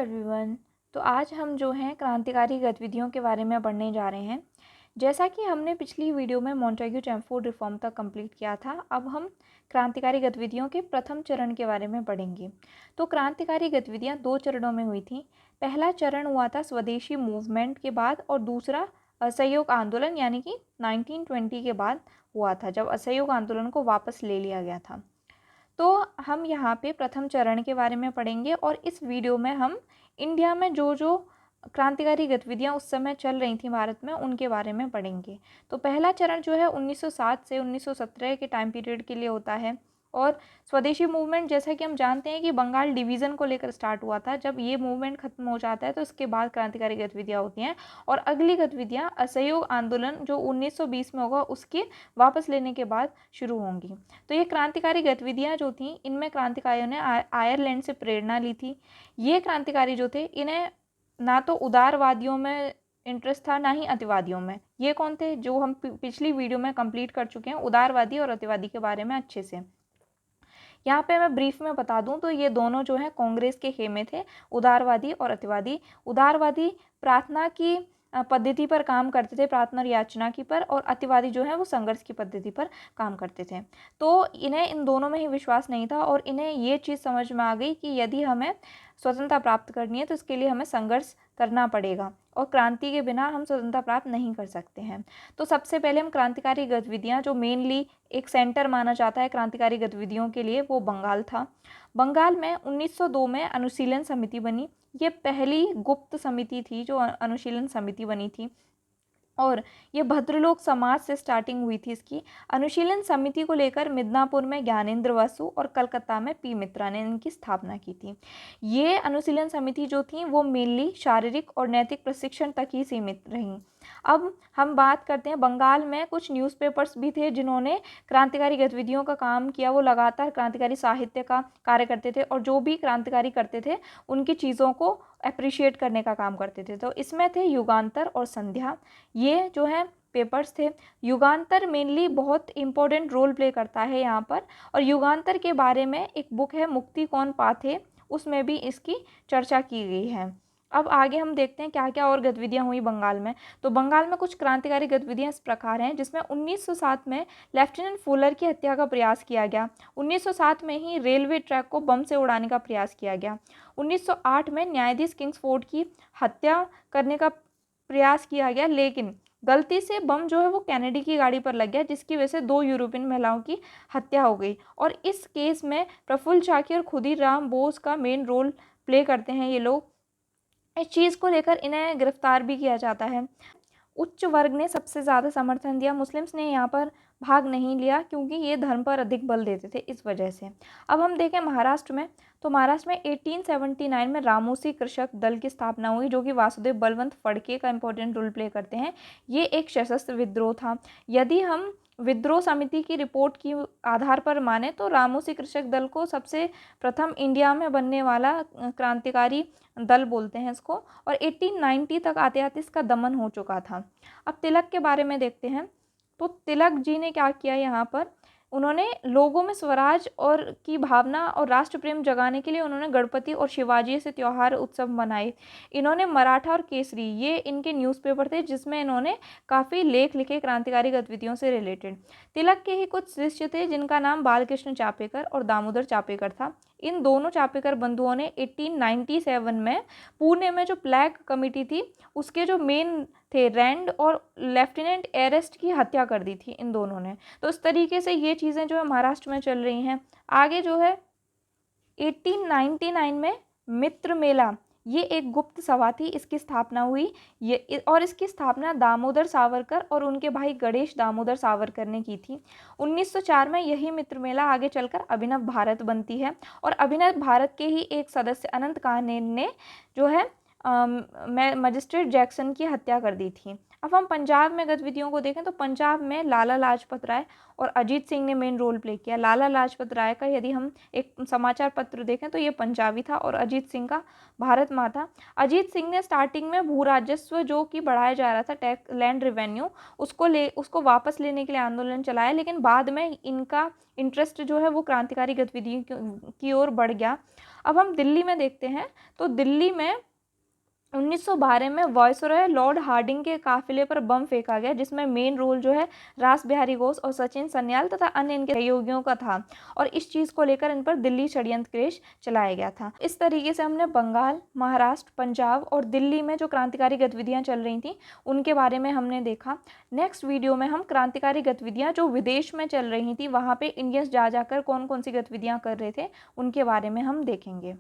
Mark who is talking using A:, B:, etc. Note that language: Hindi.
A: एवरीवन। तो आज हम जो हैं क्रांतिकारी गतिविधियों के बारे में पढ़ने जा रहे हैं। जैसा कि हमने पिछली वीडियो में मॉन्टेग्यू चैमफोर्ड रिफॉर्म तक कंप्लीट किया था, अब हम क्रांतिकारी गतिविधियों के प्रथम चरण के बारे में पढ़ेंगे। तो क्रांतिकारी गतिविधियां दो चरणों में हुई थी। पहला चरण हुआ था स्वदेशी मूवमेंट के बाद और दूसरा असहयोग आंदोलन यानी कि 1920 के बाद हुआ था, जब असहयोग आंदोलन को वापस ले लिया गया था। तो हम यहाँ पे प्रथम चरण के बारे में पढ़ेंगे और इस वीडियो में हम इंडिया में जो जो क्रांतिकारी गतिविधियाँ उस समय चल रही थी भारत में, उनके बारे में पढ़ेंगे। तो पहला चरण जो है 1907 से 1917 के टाइम पीरियड के लिए होता है। और स्वदेशी मूवमेंट, जैसा कि हम जानते हैं कि बंगाल डिवीज़न को लेकर स्टार्ट हुआ था। जब ये मूवमेंट खत्म हो जाता है तो इसके बाद क्रांतिकारी गतिविधियाँ होती हैं और अगली गतिविधियाँ असहयोग आंदोलन जो 1920 में होगा उसके वापस लेने के बाद शुरू होंगी। तो ये क्रांतिकारी गतिविधियाँ जो थीं, इनमें क्रांतिकारियों ने आयरलैंड से प्रेरणा ली थी। ये क्रांतिकारी जो थे, इन्हें ना तो उदारवादियों में इंटरेस्ट था ना ही अतिवादियों में। ये कौन थे? जो हम पिछली वीडियो में कंप्लीट कर चुके हैं, उदारवादी और अतिवादी के बारे में अच्छे से। यहाँ पे मैं ब्रीफ में बता दूं तो ये दोनों जो हैं कांग्रेस के खेमे थे, उदारवादी और अतिवादी। उदारवादी प्रार्थना की पद्धति पर काम करते थे, प्रार्थना और याचना की पर, और अतिवादी जो है वो संघर्ष की पद्धति पर काम करते थे। तो इन्हें इन दोनों में ही विश्वास नहीं था और इन्हें ये चीज़ समझ में आ गई कि यदि हमें स्वतंत्रता प्राप्त करनी है तो इसके लिए हमें संघर्ष करना पड़ेगा और क्रांति के बिना हम स्वतंत्रता प्राप्त नहीं कर सकते हैं। तो सबसे पहले हम क्रांतिकारी गतिविधियां, जो मेनली एक सेंटर माना जाता है क्रांतिकारी गतिविधियों के लिए, वो बंगाल था। बंगाल में 1902 में अनुशीलन समिति बनी। ये पहली गुप्त समिति थी जो अनुशीलन समिति बनी थी और ये भद्रलोक समाज से स्टार्टिंग हुई थी। इसकी अनुशीलन समिति को लेकर मिदनापुर में ज्ञानेंद्र वसु और कलकत्ता में पी मित्रा ने इनकी स्थापना की थी। ये अनुशीलन समिति जो थी वो मेनली शारीरिक और नैतिक प्रशिक्षण तक ही सीमित रहीं। अब हम बात करते हैं, बंगाल में कुछ न्यूज़पेपर्स भी थे जिन्होंने क्रांतिकारी गतिविधियों का काम किया। वो लगातार क्रांतिकारी साहित्य का कार्य करते थे और जो भी क्रांतिकारी करते थे उनकी चीज़ों को अप्रिशिएट करने का काम करते थे। तो इसमें थे युगांतर और संध्या, ये जो है पेपर्स थे। युगांतर मेनली बहुत इंपॉर्टेंट रोल प्ले करता है यहाँ पर, और युगांतर के बारे में एक बुक है मुक्ति कौन पाथे, उसमें भी इसकी चर्चा की गई है। अब आगे हम देखते हैं क्या क्या और गतिविधियां हुई बंगाल में। तो बंगाल में कुछ क्रांतिकारी गतिविधियां इस प्रकार हैं, जिसमें 1907 में लेफ्टिनेंट फुलर की हत्या का प्रयास किया गया। 1907 में ही रेलवे ट्रैक को बम से उड़ाने का प्रयास किया गया। 1908 में न्यायाधीश किंग्सफोर्ड की हत्या करने का प्रयास किया गया, लेकिन गलती से बम जो है वो कैनेडी की गाड़ी पर लग गया, जिसकी वजह से 2 यूरोपियन महिलाओं की हत्या हो गई। और इस केस में प्रफुल्ल चाकी और खुदीराम बोस का मेन रोल प्ले करते हैं ये लोग। इस चीज़ को लेकर इन्हें गिरफ्तार भी किया जाता है। उच्च वर्ग ने सबसे ज़्यादा समर्थन दिया, मुस्लिम्स ने यहाँ पर भाग नहीं लिया क्योंकि ये धर्म पर अधिक बल देते थे, इस वजह से। अब हम देखें महाराष्ट्र में, तो महाराष्ट्र में 1879 में रामोसी कृषक दल की स्थापना हुई, जो कि वासुदेव बलवंत फड़के का इंपॉर्टेंट रोल प्ले करते हैं। ये एक सशस्त्र विद्रोह था। यदि हम विद्रोह समिति की रिपोर्ट की आधार पर माने तो रामोसी कृषक दल को सबसे प्रथम इंडिया में बनने वाला क्रांतिकारी दल बोलते हैं इसको, और 1890 तक आते आते इसका दमन हो चुका था। अब तिलक के बारे में देखते हैं। तो तिलक जी ने क्या किया यहाँ पर, उन्होंने लोगों में स्वराज और की भावना और राष्ट्र प्रेम जगाने के लिए उन्होंने गणपति और शिवाजी से त्यौहार उत्सव मनाए। इन्होंने मराठा और केसरी, ये इनके न्यूज़पेपर थे जिसमें इन्होंने काफ़ी लेख लिखे क्रांतिकारी गतिविधियों से रिलेटेड। तिलक के ही कुछ शिष्य थे जिनका नाम बालकृष्ण चापेकर और दामोदर चापेकर था। इन दोनों चापेकर बंधुओं ने 1897 में पुणे में जो प्लेग कमेटी थी उसके जो मेन थे रैंड और लेफ्टिनेंट एरेस्ट की हत्या कर दी थी इन दोनों ने। तो इस तरीके से ये चीज़ें जो है महाराष्ट्र में चल रही हैं। आगे जो है 1899 में मित्र मेला, ये एक गुप्त सभा थी, इसकी स्थापना हुई। ये और इसकी स्थापना दामोदर सावरकर और उनके भाई गणेश दामोदर सावरकर ने की थी। 1904 में यही मित्र मेला आगे चलकर अभिनव भारत बनती है और अभिनव भारत के ही एक सदस्य अनंत कानेन ने जो है मजिस्ट्रेट जैक्सन की हत्या कर दी थी। अब हम पंजाब में गतिविधियों को देखें तो पंजाब में लाला लाजपत राय और अजीत सिंह ने मेन रोल प्ले किया। लाला लाजपत राय का यदि हम एक समाचार पत्र देखें तो ये पंजाबी था और अजीत सिंह का भारत माँ था। अजीत सिंह ने स्टार्टिंग में भू राजस्व जो कि बढ़ाया जा रहा था, टैक्स लैंड रेवेन्यू, उसको वापस लेने के लिए आंदोलन चलाया, लेकिन बाद में इनका इंटरेस्ट जो है वो क्रांतिकारी गतिविधियों की ओर बढ़ गया। अब हम दिल्ली में देखते हैं तो दिल्ली में 1912 में वायसरॉय लॉर्ड हार्डिंग के काफिले पर बम फेंका गया, जिसमें मेन रोल जो है रास बिहारी घोष और सचिन सन्याल तथा अन्य इनके सहयोगियों का था, और इस चीज़ को लेकर इन पर दिल्ली षड्यंत्र केस चलाया गया था। इस तरीके से हमने बंगाल, महाराष्ट्र, पंजाब और दिल्ली में जो क्रांतिकारी गतिविधियां चल रही थी उनके बारे में हमने देखा। नेक्स्ट वीडियो में हम क्रांतिकारी गतिविधियाँ जो विदेश में चल रही थी, वहाँ पर इंडियंस जा जाकर कौन कौन सी गतिविधियाँ कर रहे थे, उनके बारे में हम देखेंगे।